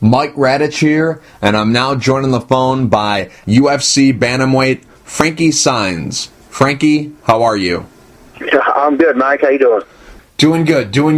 Mike Radich here, and I'm now joined on the phone by UFC Bantamweight Frankie Saenz. Frankie, how are you? I'm good, Mike. How you doing? Doing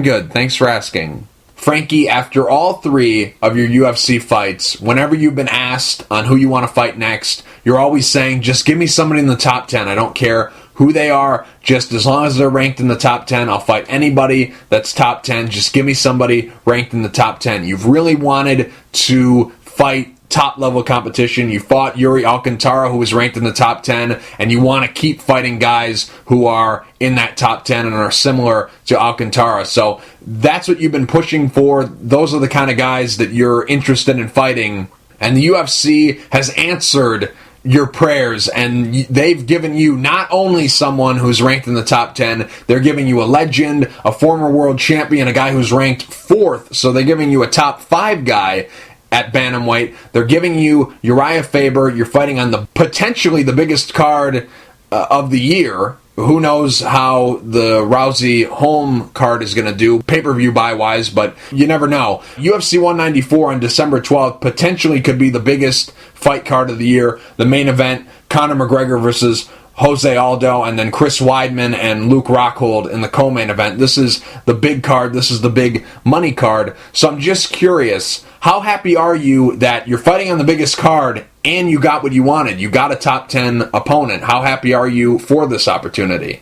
good. Thanks for asking. Frankie, after all three of your UFC fights, whenever you've been asked on who you want to fight next, you're always saying, just give me somebody in the top 10. I don't care who they are, just as long as they're ranked in the top 10, I'll fight anybody that's top 10. Just give me somebody ranked in the top 10. You've really wanted to fight top-level competition. You fought Yuri Alcantara, who was ranked in the top 10, and you want to keep fighting guys who are in that top 10 and are similar to Alcantara. So that's what you've been pushing for. Those are the kind of guys that you're interested in fighting. And the UFC has answered your prayers, and they've given you not only someone who's ranked in the top 10, they're giving you a legend, a former world champion, a guy who's ranked 4th, so they're giving you a top 5 guy at bantamweight. They're giving you Uriah Faber. You're fighting on the potentially the biggest card of the year. Who knows how the Rousey home card is going to do, pay-per-view buy-wise, but you never know. UFC 194 on December 12th potentially could be the biggest fight card of the year. The main event, Conor McGregor versus Jose Aldo, and then Chris Weidman and Luke Rockhold in the co-main event. This is the big card. This is the big money card. So I'm just curious, how happy are you that you're fighting on the biggest card and you got what you wanted? You got a top 10 opponent. How happy are you for this opportunity?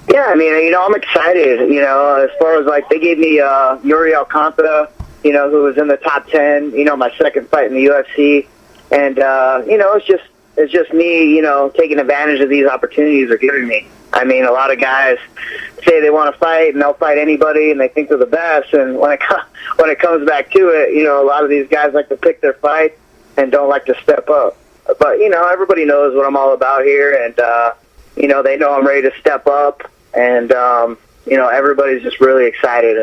Yeah, I mean, I'm excited, as far as, they gave me Yuri Alcantara, who was in the top 10, my second fight in the UFC. And, it's just me, taking advantage of these opportunities they're giving me. I mean, a lot of guys say they want to fight, and they'll fight anybody, and they think they're the best. And when it comes back to it, a lot of these guys like to pick their fight and don't like to step up. But, everybody knows what I'm all about here, and, they know I'm ready to step up. And, everybody's just really excited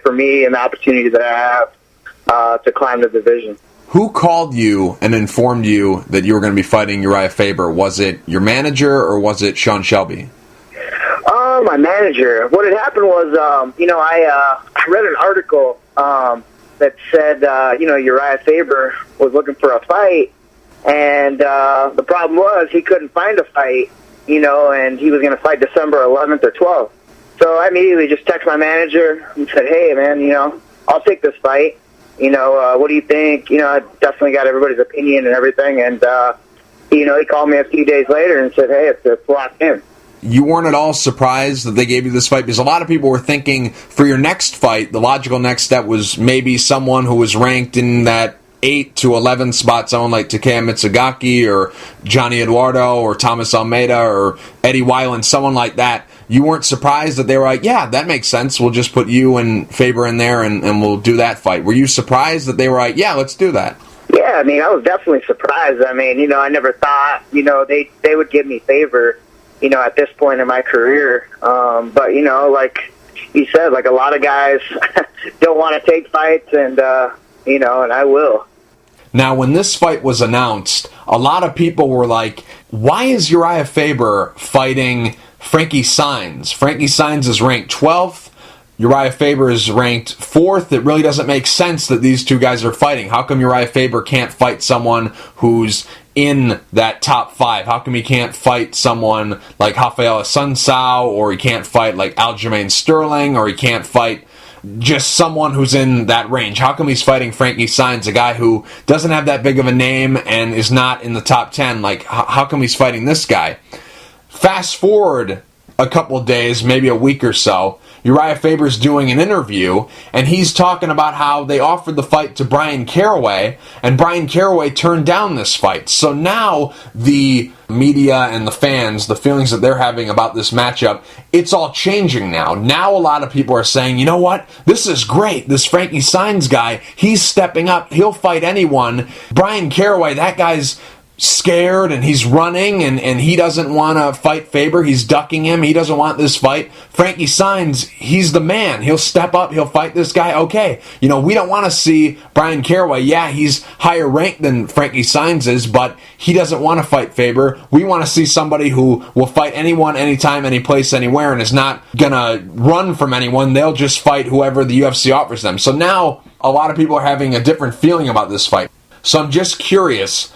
for me and the opportunity that I have to climb the division. Who called you and informed you that you were going to be fighting Uriah Faber? Was it your manager or was it Sean Shelby? My manager. What had happened was, I read an article that said, Uriah Faber was looking for a fight, and the problem was he couldn't find a fight, and he was going to fight December 11th or 12th. So I immediately just texted my manager and said, hey, man, I'll take this fight. What do you think? I definitely got everybody's opinion and everything. And, he called me a few days later and said, hey, it's locked in. You weren't at all surprised that they gave you this fight? Because a lot of people were thinking for your next fight, the logical next step was maybe someone who was ranked in that 8 to 11 spot zone like Takeya Mitsugaki or Johnny Eduardo or Thomas Almeida or Eddie Weiland, someone like that. You weren't surprised that they were like, yeah, that makes sense. We'll just put you and Faber in there and we'll do that fight. Were you surprised that they were like, yeah, let's do that? Yeah, I mean, I was definitely surprised. I mean, I never thought, they would give me Faber, at this point in my career. But, like you said, like a lot of guys don't want to take fights and I will. Now, when this fight was announced, a lot of people were like, why is Uriah Faber fighting Frankie Saenz? Frankie Saenz is ranked 12th. Uriah Faber is ranked 4th. It really doesn't make sense that these two guys are fighting. How come Uriah Faber can't fight someone who's in that top 5? How come he can't fight someone like Rafael Assunção, or he can't fight like Aljamain Sterling, or he can't fight just someone who's in that range? How come he's fighting Frankie Saenz, a guy who doesn't have that big of a name and is not in the top 10? Like, how come he's fighting this guy? Fast forward a couple of days, maybe a week or so, Uriah Faber's doing an interview, and he's talking about how they offered the fight to Brian Caraway, and Brian Caraway turned down this fight. So now the media and the fans, the feelings that they're having about this matchup, it's all changing now. Now a lot of people are saying, you know what, this is great. This Frankie Saenz guy, he's stepping up. He'll fight anyone. Brian Caraway, that guy's scared and he's running and he doesn't want to fight Faber. He's ducking him. He doesn't want this fight. Frankie Saenz, he's the man. He'll step up. He'll fight this guy. Okay. We don't want to see Brian Caraway. Yeah, he's higher ranked than Frankie Saenz is, but he doesn't want to fight Faber. We want to see somebody who will fight anyone, anytime, any place, anywhere, and is not going to run from anyone. They'll just fight whoever the UFC offers them. So now a lot of people are having a different feeling about this fight. So I'm just curious,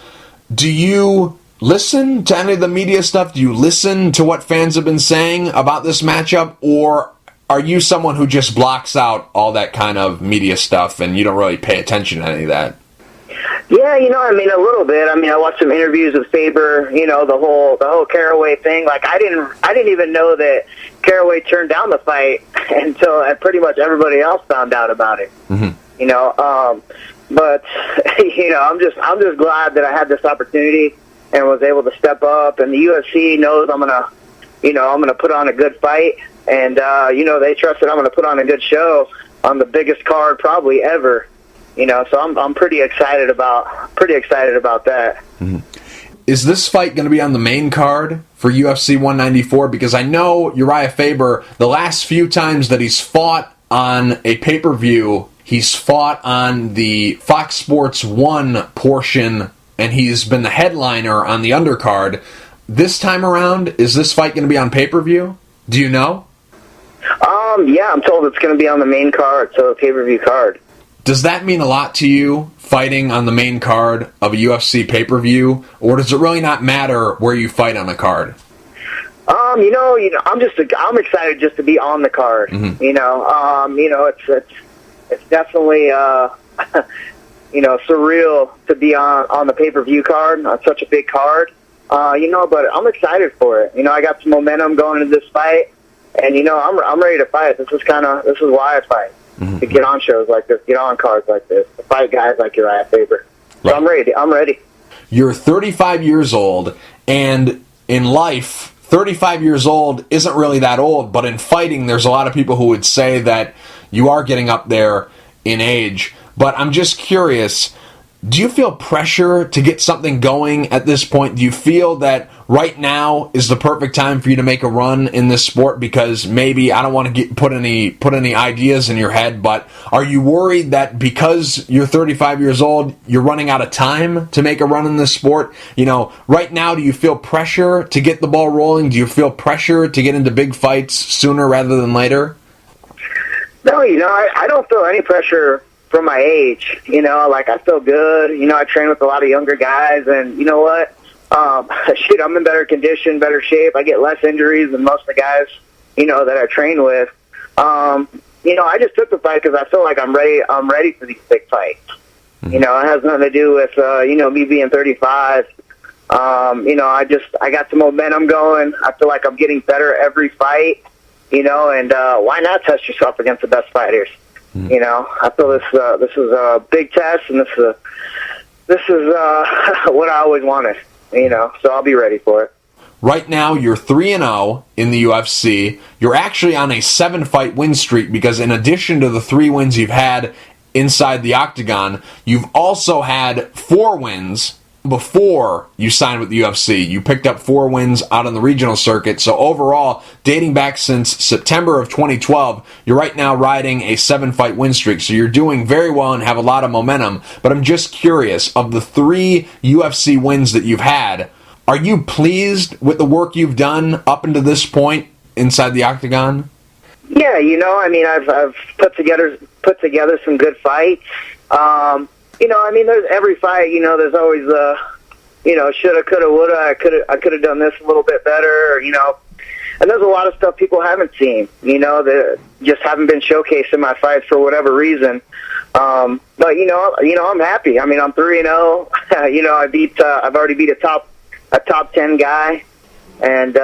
do you listen to any of the media stuff? Do you listen to what fans have been saying about this matchup? Or are you someone who just blocks out all that kind of media stuff and you don't really pay attention to any of that? Yeah, a little bit. I watched some interviews with Faber, the whole Caraway thing. Like, I didn't even know that Caraway turned down the fight until pretty much everybody else found out about it. Mm-hmm. But I'm just glad that I had this opportunity and was able to step up. And the UFC knows I'm gonna put on a good fight, and they trust that I'm gonna put on a good show on the biggest card probably ever. So I'm pretty excited about that. Mm-hmm. Is this fight going to be on the main card for UFC 194? Because I know Uriah Faber, the last few times that he's fought on a pay-per-view, he's fought on the Fox Sports 1 portion, and he's been the headliner on the undercard. This time around, is this fight going to be on pay-per-view? Do you know? Yeah, I'm told it's going to be on the main card, so a pay-per-view card. Does that mean a lot to you, fighting on the main card of a UFC pay-per-view, or does it really not matter where you fight on the card? I'm excited just to be on the card. Mm-hmm. It's definitely surreal to be on the pay-per-view card on such a big card. But I'm excited for it. I got some momentum going into this fight, and I'm ready to fight. This is why I fight. Mm-hmm. To get on shows like this, get on cards like this, to fight guys like Uriah Faber. So right. I'm ready. You're 35 years old, and in life, 35 years old isn't really that old, but in fighting, there's a lot of people who would say that you are getting up there in age. But I'm just curious, do you feel pressure to get something going at this point? Do you feel that right now is the perfect time for you to make a run in this sport? Because maybe, I don't want to put any ideas in your head, but are you worried that because you're 35 years old, you're running out of time to make a run in this sport? Right now, do you feel pressure to get the ball rolling? Do you feel pressure to get into big fights sooner rather than later? No, I don't feel any pressure from my age. I feel good. I train with a lot of younger guys, and you know what? I'm in better condition, better shape. I get less injuries than most of the guys, that I train with. I just took the fight because I feel like I'm ready for these big fights. Mm-hmm. It has nothing to do with, me being 35. I got some momentum going. I feel like I'm getting better every fight, and why not test yourself against the best fighters? Mm-hmm. I feel this is a big test, and this is what I always wanted. So I'll be ready for it. Right now, you're 3-0 in the UFC. You're actually on a 7-fight win streak because in addition to the 3 wins you've had inside the octagon, you've also had 4 wins before you signed with the UFC. You picked up 4 wins out on the regional circuit. So overall, dating back since September of 2012, you're right now riding a 7-fight win streak. So you're doing very well and have a lot of momentum. But I'm just curious, of the 3 UFC wins that you've had, are you pleased with the work you've done up until this point inside the octagon? Yeah, I've put together some good fights. There's every fight, there's always shoulda, coulda, woulda, I could have done this a little bit better, and there's a lot of stuff people haven't seen, that just haven't been showcased in my fights for whatever reason. But I'm happy. I'm 3-0. I've already beat a top 10 guy, and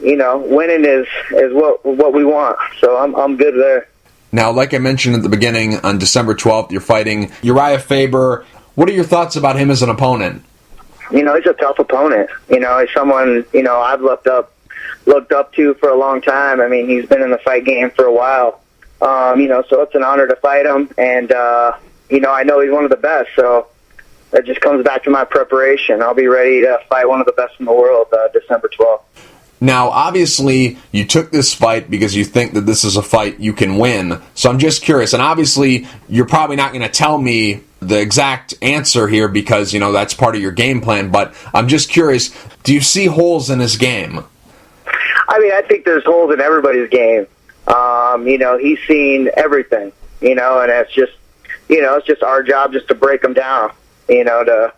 winning is what we want. So I'm good there. Now, like I mentioned at the beginning, on December 12th, you're fighting Uriah Faber. What are your thoughts about him as an opponent? He's a tough opponent. He's someone, I've looked up to for a long time. He's been in the fight game for a while. So it's an honor to fight him. And, I know he's one of the best. So that just comes back to my preparation. I'll be ready to fight one of the best in the world December 12th. Now, obviously, you took this fight because you think that this is a fight you can win. So I'm just curious, and obviously, you're probably not going to tell me the exact answer here because, that's part of your game plan, but I'm just curious, do you see holes in his game? I think there's holes in everybody's game. He's seen everything, and it's just, it's just our job just to break him down, to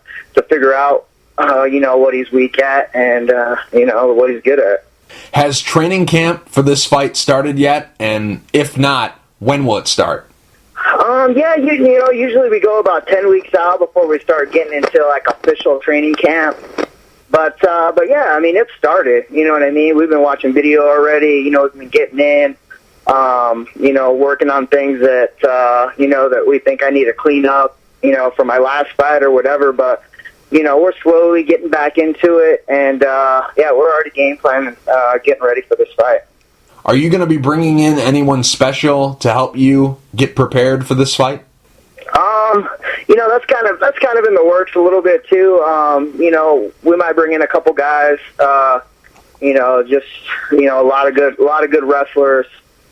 figure out, what he's weak at and, what he's good at. Has training camp for this fight started yet? And if not, when will it start? Yeah, usually we go about 10 weeks out before we start getting into like official training camp. But yeah, I mean, it started, you know what I mean? We've been watching video already, we've been getting in, working on things that, that we think I need to clean up, for my last fight or whatever. But, we're slowly getting back into it. And, yeah, we're already game planning, getting ready for this fight. Are you going to be bringing in anyone special to help you get prepared for this fight? That's kind of in the works a little bit too. We might bring in a couple guys. A lot of good wrestlers.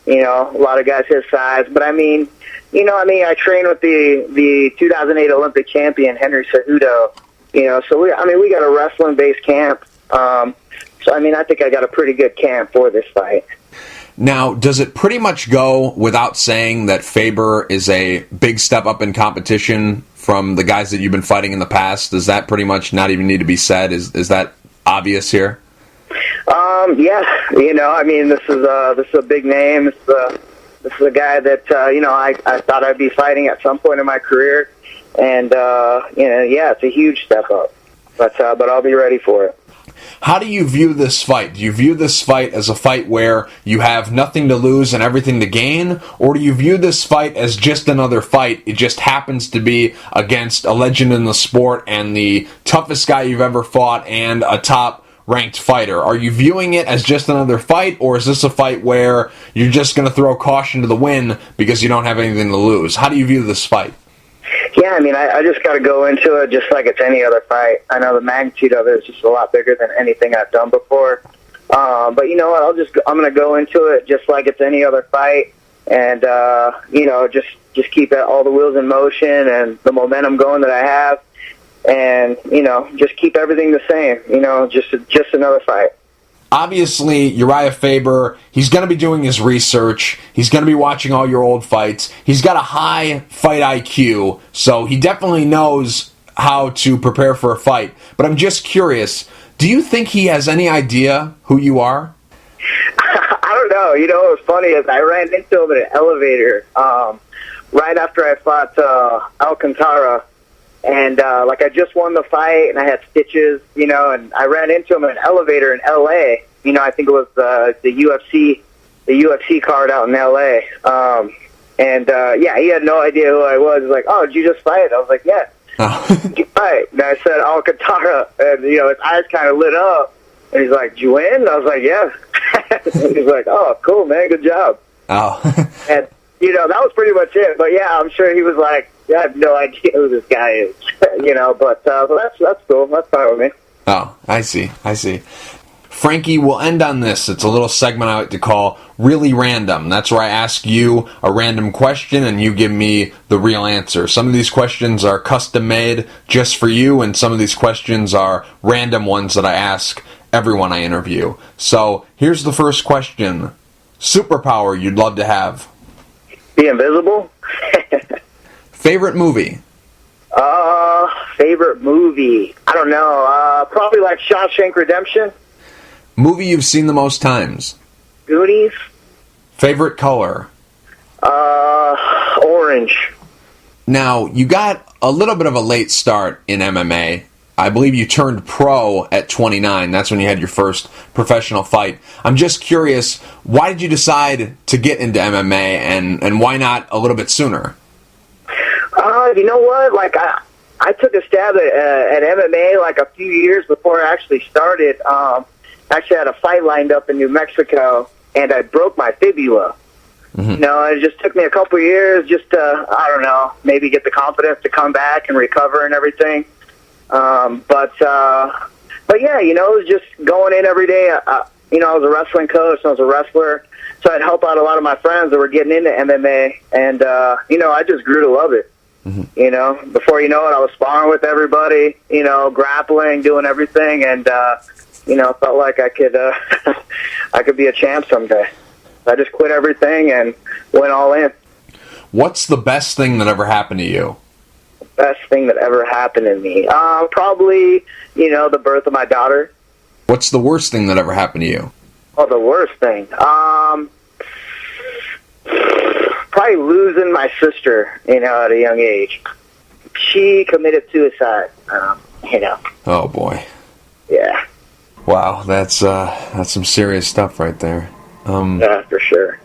A lot of guys his size. But I I train with the 2008 Olympic champion Henry Cejudo. So we got a wrestling based camp. I think I got a pretty good camp for this fight. Now, does it pretty much go without saying that Faber is a big step up in competition from the guys that you've been fighting in the past? Does that pretty much not even need to be said? Is that obvious here? Yeah. This is a big name. This is a guy that I thought I'd be fighting at some point in my career, and it's a huge step up. But I'll be ready for it. How do you view this fight? Do you view this fight as a fight where you have nothing to lose and everything to gain? Or do you view this fight as just another fight? It just happens to be against a legend in the sport and the toughest guy you've ever fought and a top-ranked fighter. Are you viewing it as just another fight, or is this a fight where you're just going to throw caution to the wind because you don't have anything to lose? How do you view this fight? Yeah, I just got to go into it just like it's any other fight. I know the magnitude of it is just a lot bigger than anything I've done before. But you know what? I'm going to go into it just like it's any other fight, and just keep all the wheels in motion and the momentum going that I have, and just keep everything the same. Just another fight. Obviously, Uriah Faber, he's going to be doing his research. He's going to be watching all your old fights. He's got a high fight IQ, so he definitely knows how to prepare for a fight. But I'm just curious, do you think he has any idea who you are? I don't know. What was funny is I ran into him in an elevator right after I fought Alcantara. And, I just won the fight, and I had stitches, and I ran into him in an elevator in L.A. I think it was the UFC card out in L.A. He had no idea who I was. He's like, "Oh, did you just fight?" I was like, "Yeah." Oh. Did you fight? And I said, Alcantara. And, his eyes kind of lit up. And he's like, "Did you win?" And I was like, "Yeah." He's like, "Oh, cool, man. Good job." Oh. And, that was pretty much it. But, yeah, I'm sure he was like, I have no idea who this guy is, but that's cool. That's fine with me. Oh, I see. Frankie, we'll end on this. It's a little segment I like to call Really Random. That's where I ask you a random question and you give me the real answer. Some of these questions are custom made just for you, and some of these questions are random ones that I ask everyone I interview. So here's the first question. Superpower you'd love to have? Be invisible? Favorite movie? Favorite movie? I don't know. Probably like Shawshank Redemption. Movie you've seen the most times? Goonies. Favorite color? Orange. Now, you got a little bit of a late start in MMA. I believe you turned pro at 29. That's when you had your first professional fight. I'm just curious, why did you decide to get into MMA, and why not a little bit sooner? You know what? I took a stab at MMA a few years before I actually started. Actually had a fight lined up in New Mexico, and I broke my fibula. Mm-hmm. It just took me a couple years just to, I don't know, maybe get the confidence to come back and recover and everything. But yeah, it was just going in every day. I was a wrestling coach, and I was a wrestler, so I'd help out a lot of my friends that were getting into MMA, and, I just grew to love it. Mm-hmm. Before you know it, I was sparring with everybody, grappling, doing everything, and, felt like I could, I could be a champ someday. I just quit everything and went all in. What's the best thing that ever happened to you? Best thing that ever happened to me? Probably, the birth of my daughter. What's the worst thing that ever happened to you? Oh, the worst thing? Probably losing my sister, at a young age. She committed suicide, Oh, boy. Yeah. Wow, that's some serious stuff right there. Yeah, for sure.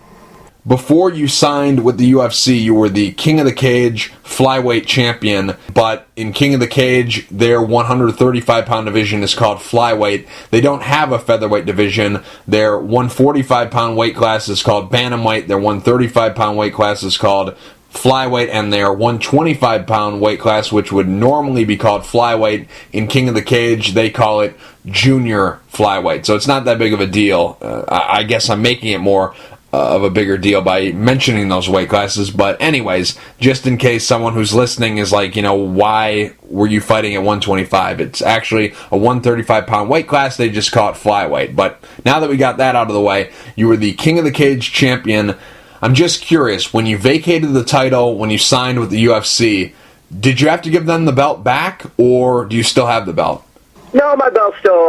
Before you signed with the UFC, you were the King of the Cage flyweight champion, but in King of the Cage, their 135-pound division is called flyweight. They don't have a featherweight division. Their 145-pound weight class is called bantamweight. Their 135-pound weight class is called flyweight, and their 125-pound weight class, which would normally be called flyweight, in King of the Cage, they call it junior flyweight. So it's not that big of a deal. I guess I'm making it more of a bigger deal by mentioning those weight classes. But anyways, just in case someone who's listening is like, why were you fighting at 125? It's actually a 135-pound weight class. They just call it flyweight. But now that we got that out of the way, you were the King of the Cage champion. I'm just curious, when you vacated the title, when you signed with the UFC, did you have to give them the belt back, or do you still have the belt? No, my belt's still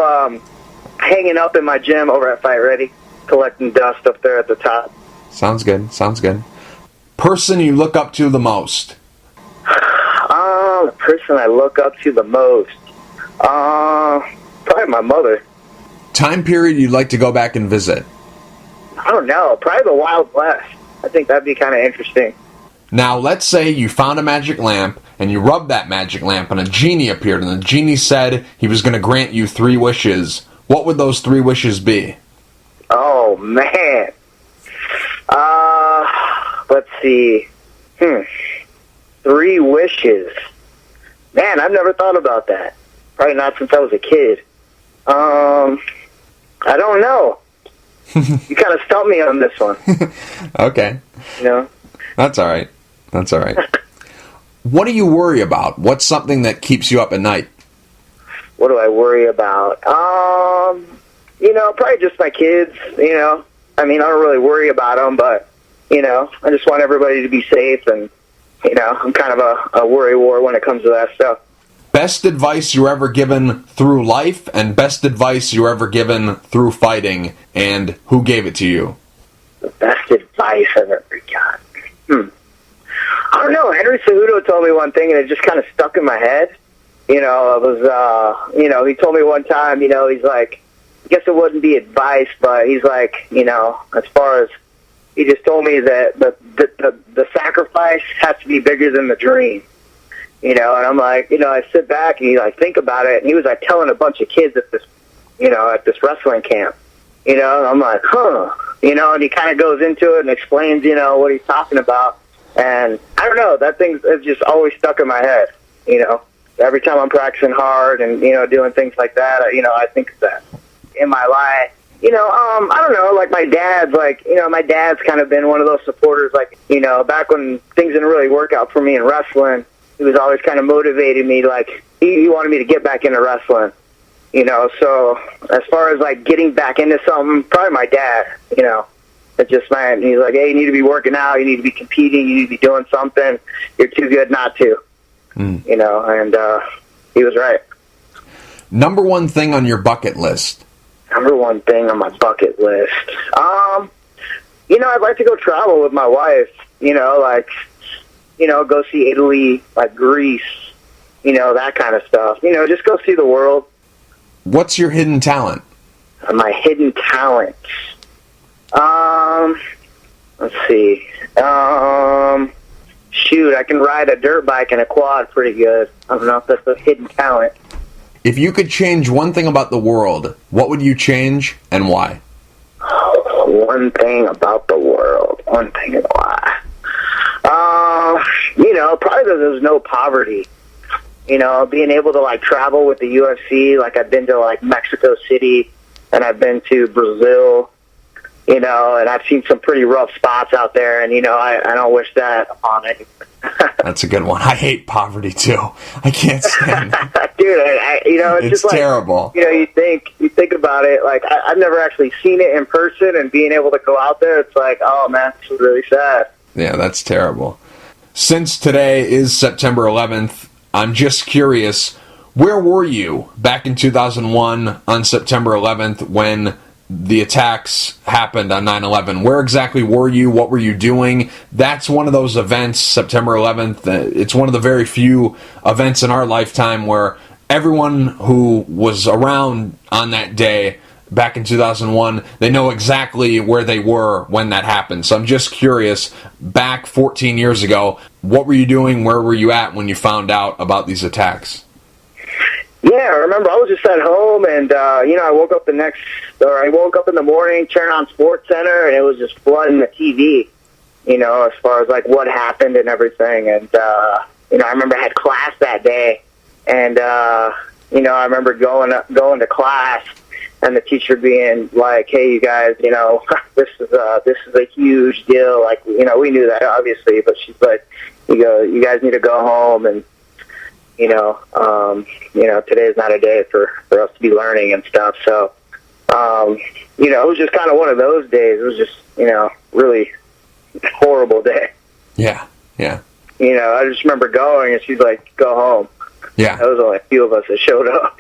hanging up in my gym over at Fight Ready, collecting dust up there at the top. Sounds good. Person you look up to the most? The person I look up to the most? Probably my mother. Time period you'd like to go back and visit? I don't know. Probably the Wild West. I think that'd be kind of interesting. Now, let's say you found a magic lamp, and you rubbed that magic lamp, and a genie appeared, and the genie said he was going to grant you 3 wishes. What would those 3 wishes be? Oh, man. Let's see. 3 wishes. Man, I've never thought about that. Probably not since I was a kid. I don't know. You kind of stumped me on this one. Okay. That's all right. What do you worry about? What's something that keeps you up at night? What do I worry about? Probably just my kids, I don't really worry about them, but, I just want everybody to be safe, and, I'm kind of a worrywart when it comes to that stuff. Best advice you ever given through life, and best advice you ever given through fighting, and who gave it to you? The best advice I've ever gotten. I don't know. Henry Cejudo told me one thing, and it just kind of stuck in my head. It was, he told me one time, he's like, I guess it wouldn't be advice, but he's like, as far as, he just told me that the sacrifice has to be bigger than the dream. And I'm like, I sit back and think about it, and he was telling a bunch of kids at this, at this wrestling camp, and I'm like, and he kind of goes into it and explains, what he's talking about, and I don't know, that thing has just always stuck in my head, every time I'm practicing hard and, doing things like that, I think of that in my life. I don't know, my dad's, my dad's kind of been one of those supporters, back when things didn't really work out for me in wrestling, he was always kind of motivating me, he wanted me to get back into wrestling, so as far as, getting back into something, probably my dad, it's just, man, he's like, hey, you need to be working out, you need to be competing, you need to be doing something, you're too good not to, and he was right. Number one thing on your bucket list? Number one thing on my bucket list? I'd like to go travel with my wife, go see Italy, Greece, that kind of stuff. Just go see the world. What's your hidden talent? My hidden talent? Let's see. Shoot, I can ride a dirt bike and a quad pretty good. I don't know if that's a hidden talent. If you could change one thing about the world, what would you change and why? One thing about the world. One thing and why. Probably that there's no poverty. Being able to, travel with the UFC. I've been to, Mexico City, and I've been to Brazil, and I've seen some pretty rough spots out there, and, I don't wish that upon it. That's a good one. I hate poverty, too. I can't stand it. Dude, it's just terrible. You think about it, I've never actually seen it in person, and being able to go out there, it's oh, man, it's really sad. Yeah, that's terrible. Since today is September 11th, I'm just curious, where were you back in 2001 on September 11th when the attacks happened on 9/11? Where exactly were you? What were you doing? That's one of those events, September 11th. It's one of the very few events in our lifetime where everyone who was around on that day back in 2001, they know exactly where they were when that happened. So I'm just curious, back 14 years ago, what were you doing? Where were you at when you found out about these attacks? Yeah, I remember I was just at home, and I woke up in the morning, turned on Sports Center, and it was just flooding the TV. As far as like what happened and everything, and I remember I had class that day, and I remember going to class, and the teacher being like, "Hey, you guys, this is a huge deal. Like, we knew that obviously, but she's like, you guys need to go home, and today is not a day for us to be learning and stuff." So, it was just kind of one of those days. It was just, really horrible day. Yeah, yeah. I just remember going, and she's like, "Go home." Yeah. There was only a few of us that showed up.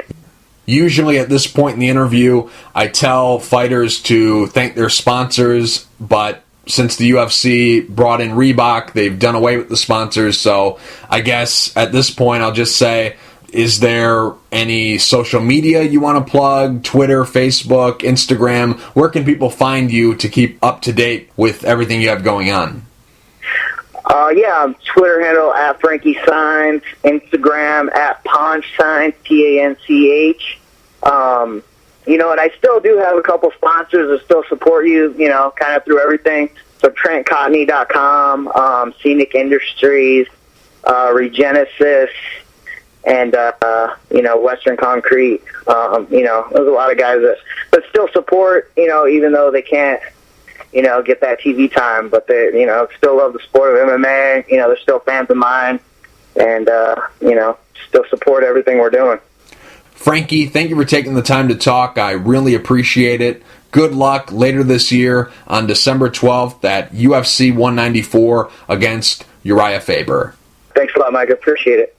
Usually at this point in the interview, I tell fighters to thank their sponsors, but since the UFC brought in Reebok, they've done away with the sponsors. So I guess at this point, I'll just say, is there any social media you want to plug? Twitter, Facebook, Instagram? Where can people find you to keep up to date with everything you have going on? Twitter handle at Frankie Saenz, Instagram at Ponch Saenz, Panch. And I still do have a couple sponsors that still support you, kind of through everything. So TrentCotney.com, Scenic Industries, Regenesis, and, Western Concrete. There's a lot of guys that still support, even though they can't, get that TV time, but they, still love the sport of MMA. They're still fans of mine, and, still support everything we're doing. Frankie, thank you for taking the time to talk. I really appreciate it. Good luck later this year on December 12th at UFC 194 against Uriah Faber. Thanks a lot, Mike. I appreciate it.